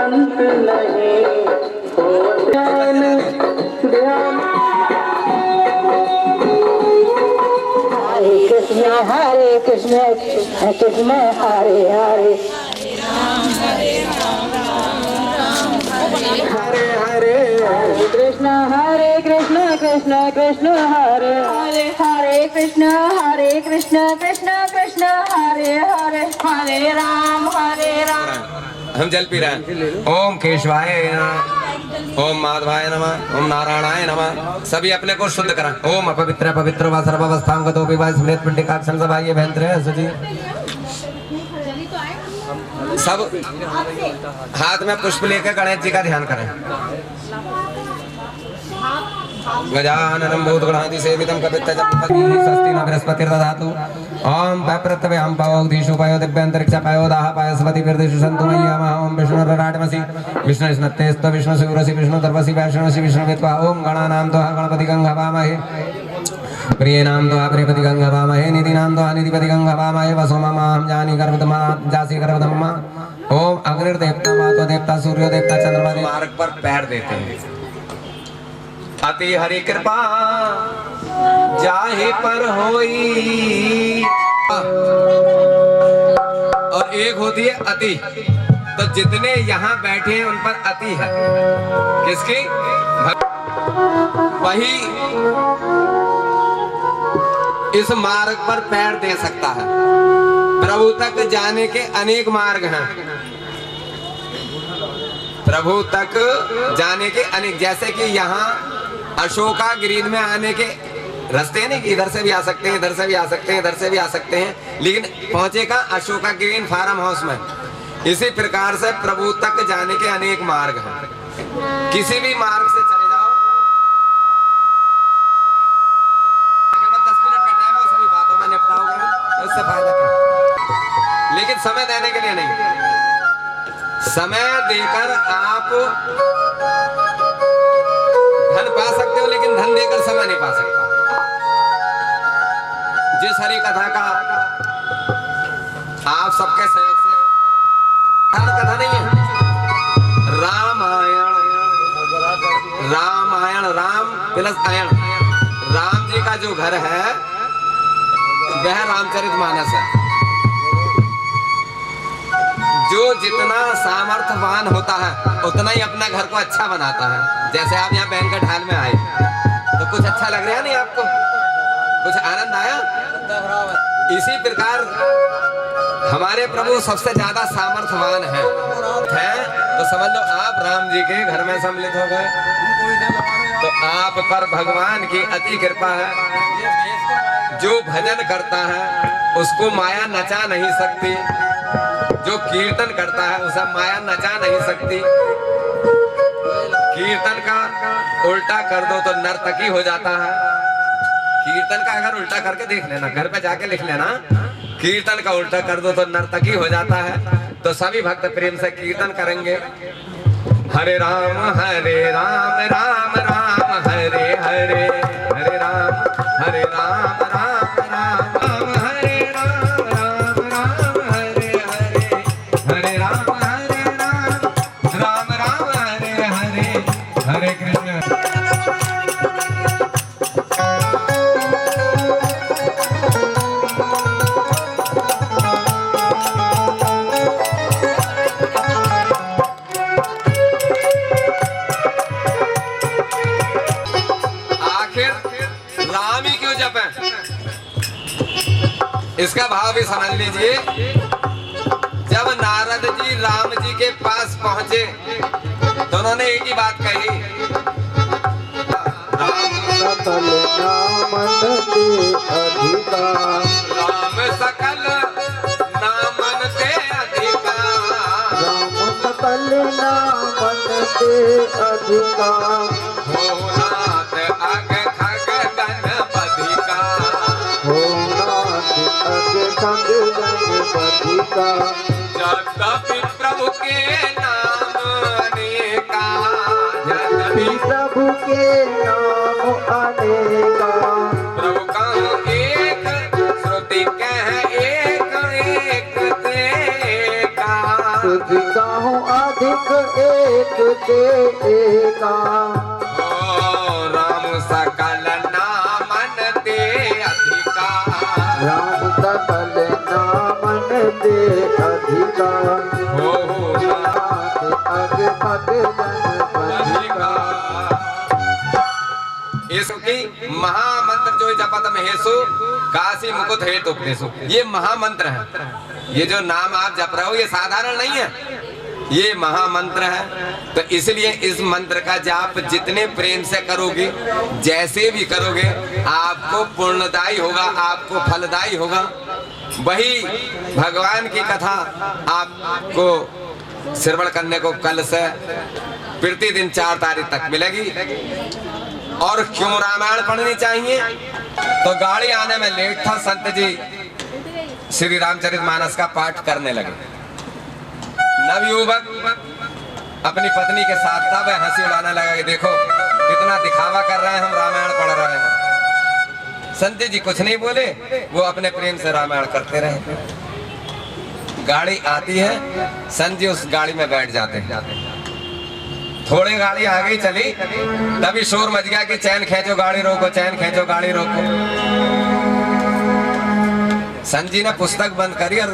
अंत नहीं हो ध्यान ध्यान। हरे कृष्ण कृष्ण कृष्ण हरे हरे, हरे हरे कृष्ण कृष्ण कृष्ण हरे हरे, हरे कृष्ण कृष्ण कृष्ण हरे हरे, हरे राम हरे राम। हम जल पी रहे हैं। ओम केशवाय नमः, ओम माधवाय नमः, ओम नारायणाय नमः। सभी अपने को शुद्ध करा। ओम अपवित्र पवित्र व सर्वावस्थां गतो विवाह स्मृत पिंडिकाक्षण सभाये भयंत्रे असुजी। सब हाथ में पुष्प लेकर गणेश जी का ध्यान करें। गजाननं भूतगणाधि सेवितं कपित्थजपतिः स्वस्ति न बृहस्पतिर्दधातु। ओम पप्रथव्यां पावोधीषु पायो दिव्यांतरिक्षा पायो दाह पायस्पति विरदिषु सन्तु मय्यामः। ओम विष्णुरराटमसि विष्णुस्नत्तेस्त विष्णुशिवरसि विष्णुदर्पसि वैष्णवसि विष्णुवेत्वा। ओम गणानां त्वा गणपति गंहवामहे, प्रियनां त्वा प्रियपति गंहवामहे, निधिनां त्वा निधिपति गंहवामहे। वसो ममाहं जानि गर्भधमा जासि गर्भधम्मा। ओम अग्निर्देवता मातो देवता सूर्यो देवता चंद्रमा मार्ग पर पैर देते हैं। अति हरि कृपा जाहि पर होई। और एक होती है अति, तो जितने यहाँ बैठे हैं उन पर अति है। किसकी? वही इस मार्ग पर पैर दे सकता है। प्रभु तक जाने के अनेक मार्ग हैं। प्रभु तक जाने के अनेक, जैसे कि यहाँ अशोका ग्रीन में आने के रास्ते नहीं कि इधर से भी आ सकते हैं, इधर से भी आ सकते हैं, इधर से भी आ सकते हैं, लेकिन पहुंचेगा अशोका ग्रीन फार्म हाउस में। इसी प्रकार से प्रभु तक जाने के अनेक मार्ग हैं। किसी भी मार्ग से चले जाओ। 10 मिनट का टाइम है, सभी बातों में निपटाओगे, उससे फायदा क्या? लेकिन समय देने के लिए नहीं, समय देकर आप धन पा सकते हो, लेकिन धन देकर समय नहीं पा सकते। जिस हरि कथा का आप सबके सहयोग से, कथा नहीं है, रामायण राम प्लस आयण, राम जी का जो घर है वह रामचरितमानस है। जो जितना सामर्थ्यवान होता है उतना ही अपना घर को अच्छा बनाता है। जैसे आप यहाँ बैंक्वेट हॉल में आए तो कुछ अच्छा लग रहा है नहीं आपको, कुछ आनंद आया। इसी प्रकार हमारे प्रभु सबसे ज्यादा सामर्थ्यवान हैं, तो समझ लो आप राम जी के घर में सम्मिलित हो गए, तो आप पर भगवान की अति कृपा है। जो भजन करता है उसको माया नचा नहीं सकती, जो कीर्तन करता है उसे माया नचा नहीं सकती। कीर्तन का उल्टा कर दो तो नर्तकी हो जाता है। कीर्तन का अगर उल्टा करके देख लेना, घर पे जाके लिख लेना, कीर्तन का उल्टा कर दो तो नर्तकी हो जाता है। तो सभी भक्त प्रेम से कीर्तन करेंगे। हरे राम राम राम हरे हरे, हरे राम राम राम हरे राम राम राम हरे हरे, हरे राम राम राम हरे हरे, हरे कृष्ण। इसका भाव भी समझ लीजिए। जब नारद जी राम जी के पास पहुंचे तो उन्होंने एक ही बात कही, राम सकल नामन के अधिकार, राम सकल नामन के अधिकार, राम सकल नामन के अधिकार, भोलानाथ अग खग गणपति का, भोलानाथ अग खग गणपति का, जगदपि प्रभु के नाम अनेका, जगदपि प्रभु के नाम अनेका, प्रभु का एक श्रुति कह एक एक तेका, तुझ कहूँ अधिक ते एका, राम सकल नामन ते अधिका, राम सकल नामन ते अधिका, हो अग पग अधिका। इसकी महामंत्र जो जपत महेशु काशी मुकुट हेतु उपदेशु, ये महामंत्र है। ये जो नाम आप जप रहे हो ये साधारण नहीं है, ये महामंत्र है। तो इसलिए इस मंत्र का जाप जितने प्रेम से करोगे, जैसे भी करोगे, आपको पूर्णदायी होगा, आपको फलदायी होगा। वही भगवान की कथा आपको श्रवण करने को कल से प्रतिदिन 4 तारीख तक मिलेगी। और क्यों रामायण पढ़नी चाहिए? तो गाड़ी आने में लेट था, संत जी श्री रामचरितमानस का पाठ करने लगे। नवयुवक अपनी पत्नी के साथ था, वह हंसी उड़ाने लगा कि देखो कितना दिखावा कर रहे हैं, हम रामायण पढ़ रहे हैं। संत जी कुछ नहीं बोले, वो अपने प्रेम से रामायण करते रहे। गाड़ी आती है, संत जी उस गाड़ी में बैठ जाते हैं। थोड़ी गाड़ी आगे चली, तभी शोर मच गया कि चैन खींचो गाड़ी रोको, चैन खींचो गाड़ी रोको। संत जी ने पुस्तक बंद करी और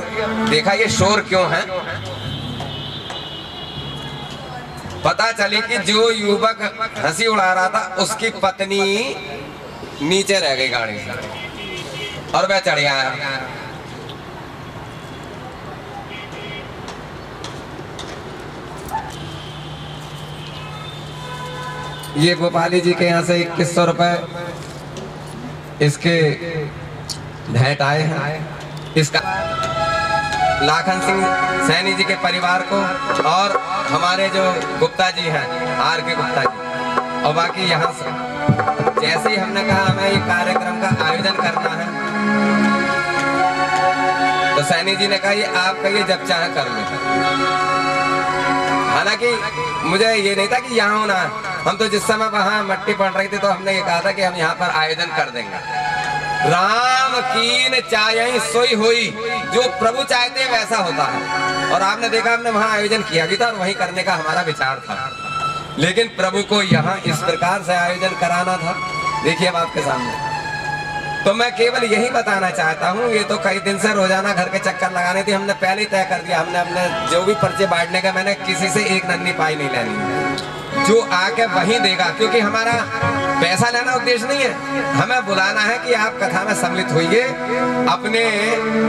देखा ये शोर क्यों है। पता चली कि जो युवक हंसी उड़ा रहा था उसकी पत्नी नीचे रह गई गाड़ी से और वह चढ़ गया। ये गोपाली जी के यहाँ से 2100 रुपए इसके भेंट आए हैं। इसका लाखन सिंह सैनी जी के परिवार को और हमारे जो गुप्ता जी हैं, R.K. गुप्ता जी, और बाकी यहाँ से जैसे ही हमने कहा हमें ये कार्यक्रम का आयोजन करना है, तो सैनी जी ने कहा ये आप कहिए जब चाहे कर लो। हालांकि मुझे ये नहीं था कि यहाँ होना है, हम तो जिस समय वहाँ मट्टी पड़ रही थी तो हमने ये कहा था कि हम यहाँ पर आयोजन कर देंगे। राम कीन चाहे सोई होई, जो प्रभु चाहते वैसा होता है। और आपने देखा हमने वहाँ आयोजन किया भी था और वहीं करने का हमारा विचार था, लेकिन प्रभु को यहाँ इस प्रकार से आयोजन कराना था। देखिए अब आपके सामने। तो मैं केवल यही बताना चाहता हूँ, ये तो कई दिन से रोजाना घर के चक्कर लगाने थी, हमने पहले ही तय कर दिया। हमने अपने जो भी पर्चे बांटने का, मैंने किसी से एक नन्ही पाई नहीं लेनी, जो आके वही देगा, क्योंकि हमारा पैसा लेना उद्देश्य नहीं है, हमें बुलाना है कि आप कथा में सम्मिलित होइए, अपने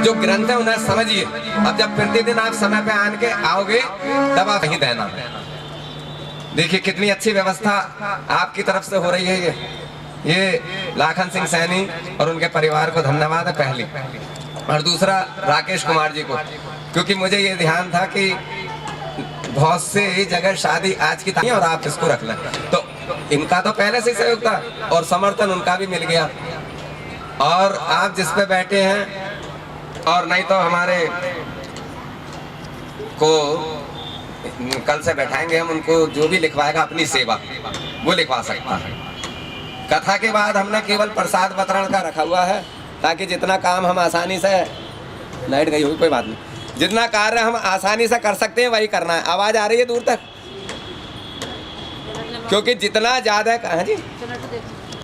जो ग्रंथ है उन्हें समझिए। अब जब प्रतिदिन आप समय पे आन के आओगे तब आप वही देना। देखिए कितनी अच्छी व्यवस्था आपकी तरफ से हो रही है। ये लाखन सिंह सैनी और उनके परिवार को धन्यवाद है पहली, और दूसरा राकेश कुमार जी को, क्योंकि मुझे ये ध्यान था कि बहुत से जगह शादी आज की थी और आप इसको रख लें, तो इनका तो पहले से सहयोग था और समर्थन उनका भी मिल गया। और आप जिस पे बैठे हैं, और नहीं तो हमारे को कल से बैठाएंगे हम, उनको जो भी लिखवाएगा अपनी सेवा वो लिखवा सकता है। कथा के बाद हमने केवल प्रसाद वितरण का रखा हुआ है, ताकि जितना काम हम आसानी से, लाइट गई हुई कोई बात नहीं, जितना कार्य हम आसानी से कर सकते हैं वही करना है। आवाज आ रही है दूर तक? क्योंकि जितना ज्यादा कहा जी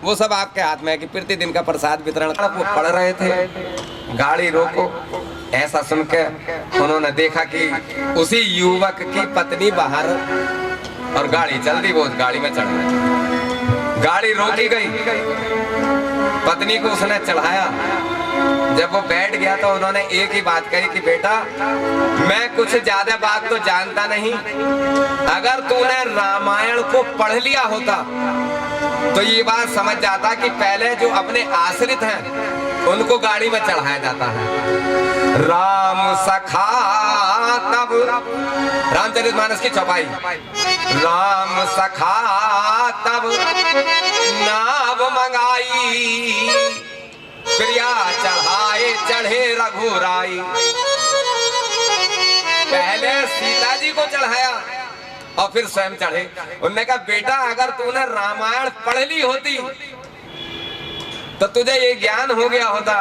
वो सब आपके हाथ में है कि प्रतिदिन का प्रसाद वितरण। वो पढ़ रहे थे, गाड़ी रोको, ऐसा सुन के उन्होंने देखा कि उसी युवक की पत्नी बाहर, और गाड़ी चल दी, वो उस गाड़ी में चढ़ गए। गाड़ी रोकी गई, पत्नी को उसने चढ़ाया। जब वो बैठ गया तो उन्होंने एक ही बात कही कि बेटा मैं कुछ ज्यादा बात तो जानता नहीं, अगर तूने रामायण को पढ़ लिया होता तो ये बात समझ जाता कि पहले जो अपने आश्रित हैं उनको गाड़ी में चढ़ाया जाता है। राम सखा तब, रामचरितमानस की चौपाई, राम सखा तब नाव मंगाई, प्रिया चढ़ाए चढ़े रघुराई। पहले सीता जी को चढ़ाया और फिर स्वयं चढ़े। उन्होंने कहा बेटा अगर तूने रामायण पढ़ ली होती तो तुझे ये ज्ञान हो गया होता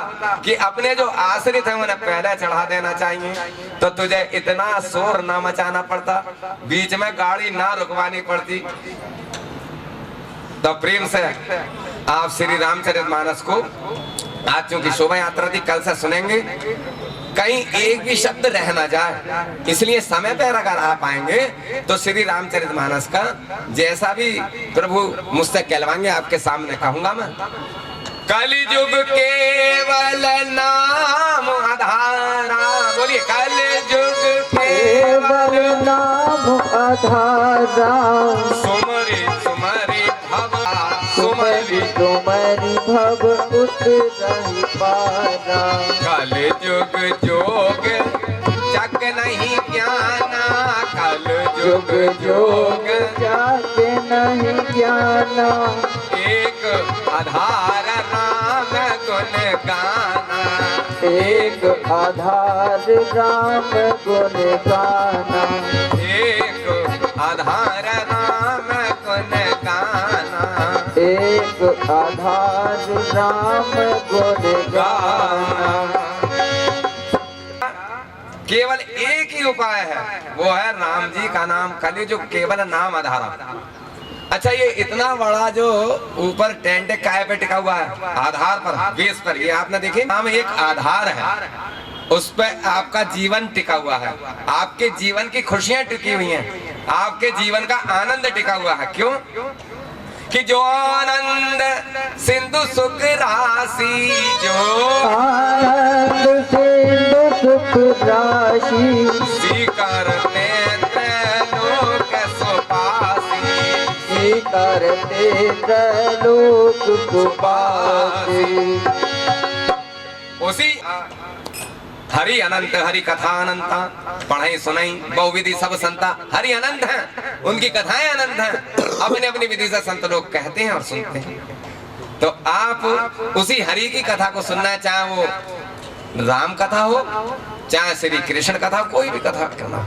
कि अपने जो आश्रित हैं उन्हें पहले चढ़ा देना चाहिए, तो तुझे इतना शोर ना मचाना पड़ता, बीच में गाड़ी ना रुकवानी पड़ती। तो प्रेम से आप श्री रामचरितमानस को आज चूंकि शोभा यात्रा थी, कल से सुनेंगे, कहीं एक भी शब्द रह ना जाए, इसलिए समय पर अगर आप आएंगे तो श्री रामचरितमानस का जैसा भी प्रभु मुझसे कहलवाएंगे आपके सामने कहूंगा मैं। कलिजुग केवल नाम आधारा, बोलिए कलिजुग केवल नाम आधारा, सुमरि सुमरि भव सुमरि तुमरि भव उतरहि पारा। कलिजुग जोग जग नहीं ज्ञाना, कलिजुग जोग जग नहीं ज्ञाना, एक आधार राम गुण गाना, एक आधार राम गुण गाना, एक आधार राम गुण गाना, एक आधार राम गुण गाना। केवल एक ही उपाय है, वो है राम जी का नाम, कलिजुग केवल नाम आधारा। अच्छा, ये इतना बड़ा जो ऊपर टेंट काय पे टिका हुआ है, आधार पर, बेस पर, ये आपने देखे नाम एक आधार है, उस पे आपका जीवन टिका हुआ है, आपके जीवन की खुशियां टिकी हुई हैं, आपके जीवन का आनंद टिका हुआ है। क्यों? कि जो आनंद सिंधु सुख राशि, जो आनंद सिंधु सुख राशि, करते लोक सुपासी, करते त्रैलोक सुपासी। उसी हरि अनंत, हरि कथा अनंता, पढ़ाई सुनाई बहुविधि सब संता, हरि अनंत हैं, उनकी कथाएं अनंत हैं, अपनी अपनी विधि से संत लोग कहते हैं और सुनते हैं। तो आप उसी हरि की कथा को सुनना, चाहे वो राम कथा हो, चाहे श्री कृष्ण कथा, कोई भी कथा करना,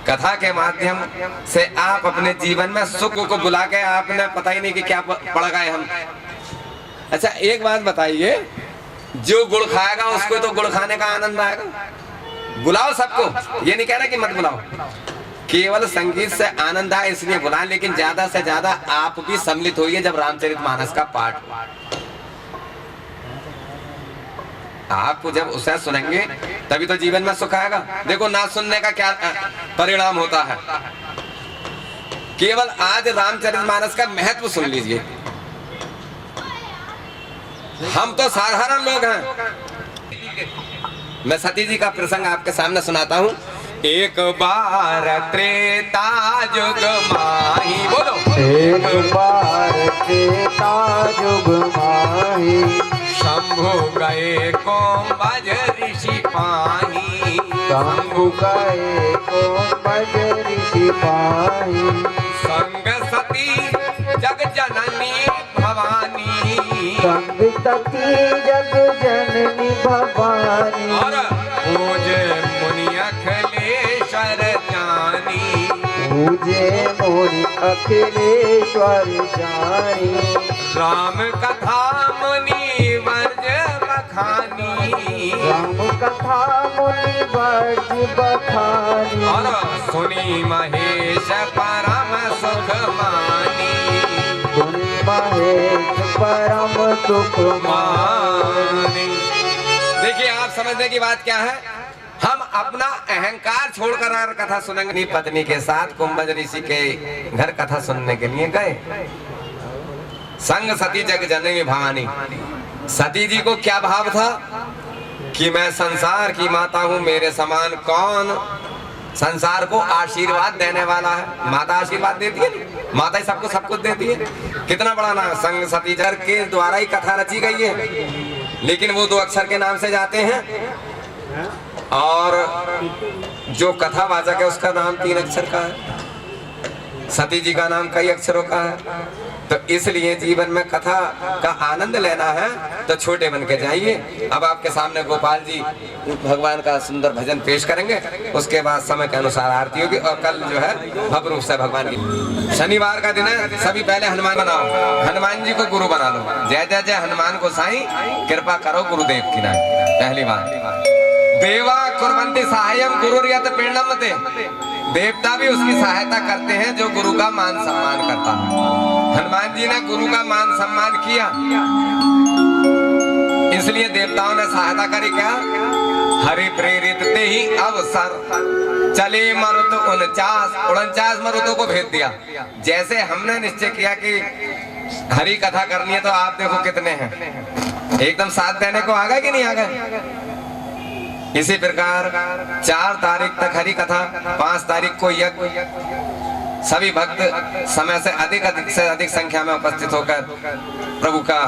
कथा के माध्यम से आप अपने जीवन में सुख को बुला के, आपने पता ही नहीं कि क्या पड़ गए हम। अच्छा, एक बात बताइए, जो गुड़ खाएगा उसको तो गुड़ खाने का आनंद आएगा। बुलाओ सबको, ये नहीं कह रहा कि मत बुलाओ, केवल संगीत से आनंद आए इसलिए बुलाएं, लेकिन ज्यादा से ज्यादा आप भी सम्मिलित होइए जब रामचरितमानस का पाठ, आपको जब उसे सुनेंगे तभी तो जीवन में सुख आएगा। देखो, ना सुनने का क्या परिणाम होता है। केवल आज रामचरितमानस का महत्व सुन लीजिए। हम तो साधारण लोग हैं। मैं सती जी का प्रसंग आपके सामने सुनाता हूँ। एक बार त्रेता युग माही, बोलो, एक बार त्रेता युग माही, शंभु गए को बज ऋषि पाही, शंभु गए को बज ऋषि पाही, संग सती जग जननी भवानी, संग सती जग जननी भवानी, और पूजे मुनि अखिलेश्वर जानी, पूजे मुनि अखिलेश्वर जानी, राम कथा मुनि वर्ज बखानी, राम कथा मुनि वर्ज बखानी, और सुनी महेश परम सुख मानी, सुनी महेश परम सुख मानी। देखिए, आप समझने की बात क्या है, हम अपना अहंकार छोड़कर अगर कथा सुनेंगे, अपनी पत्नी के साथ कुंभज ऋषि के घर कथा सुनने के लिए गए, संग सती जग जननी भवानी। सती जी को क्या भाव था कि मैं संसार की माता हूँ, मेरे समान कौन संसार को आशीर्वाद देने वाला है। माता आशीर्वाद देती है, माता ही सबको सब कुछ देती है। कितना बड़ा नाम, संग सती जग के द्वारा ही कथा रची गई है, लेकिन वो 2 अक्षर के नाम से जाते हैं, और जो कथावाचक है उसका नाम 3 अक्षर का है। सती जी का नाम कई अक्षरों का है। तो इसलिए जीवन में कथा का आनंद लेना है तो छोटे बन के जाइए। अब आपके सामने गोपाल जी भगवान का सुंदर भजन पेश करेंगे, उसके बाद समय के अनुसार आरती होगी और कल जो है भव्य रूप से भगवान की शनिवार का दिन है। सभी पहले हनुमान बनाओ, हनुमान जी को गुरु बना लो। जय जय जय हनुमान को साईं, कृपा करो गुरुदेव की नाई। पहली बार देवा कुर्वन्ति सहायम गुरुर्यत् प्रेरणम ते, देवता भी उसकी सहायता करते हैं जो गुरु का मान सम्मान करता है। हनुमान जी ने गुरु का मान सम्मान किया, इसलिए देवताओं ने सहायता करी। क्या? हरि प्रेरित ते ही अवसर चले मरुत 49 मरुतों को भेज दिया। जैसे हमने निश्चय किया कि हरि कथा करनी है तो आप देखो कितने हैं, एकदम साथ देने को आ गए कि नहीं आ गए। इसी प्रकार 4 तारीख तक हरि कथा, 5 तारीख को यज्ञ। सभी भक्त समय से अधिक संख्या में उपस्थित होकर प्रभु का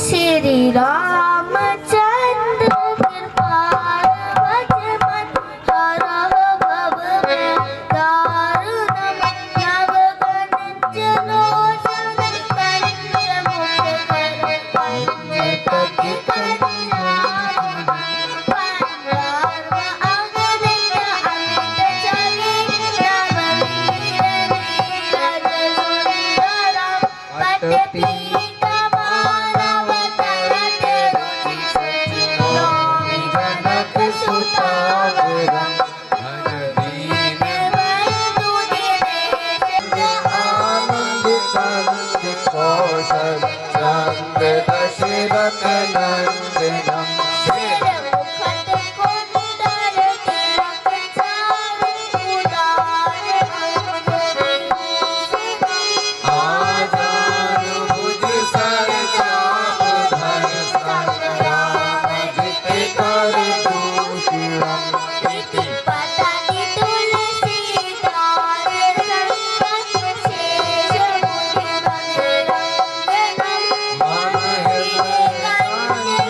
श्री रामचंद्र कृपाल भजमन हरह भव में दारुणम नवगण जलोचन पंचमुख कर पंचपति कल्याण पंडार्व अगणित अमित चले नववीर नीरज सुंदरम पटपीत मानव तरत रुचि सचि नौमि जनक सुतावरम हरदीन बंधु दिनेश आनंद कंद कौशल चंद दशरथ नंदनम श्री मुखट कुंडल तिलक चारु उदार अंग आजानु भुज सर चाप धर संग्राम जित कर दूषिणम इति पतति तुलसीदार संगत शेष मुनि मनरंजनम मन हृदय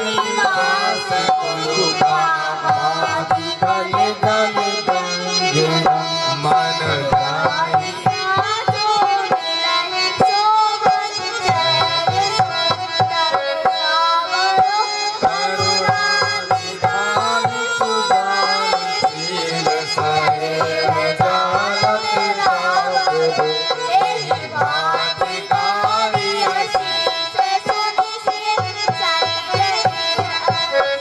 निवास गुरु कामादि गल गल गंजनम मन जाहि राजो मिलन शोभन जय सुंदर सावरो करुणा निधान सुजान शील सहेव जानत रावण एहि बात गावी असीस सुनि सिर संजय हरि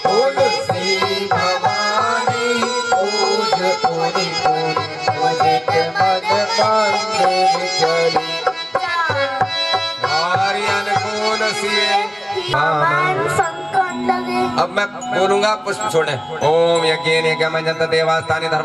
तुलसी भवानी पूज पुनि पुनि मुदित मन मंदिर चली हरि अनुकूल सिए। मन संकट लगे। अब मैं बोलूंगा पुष्प छोड़े। ओम यज्ञेन यज्ञमयं देवास्तानि धर्म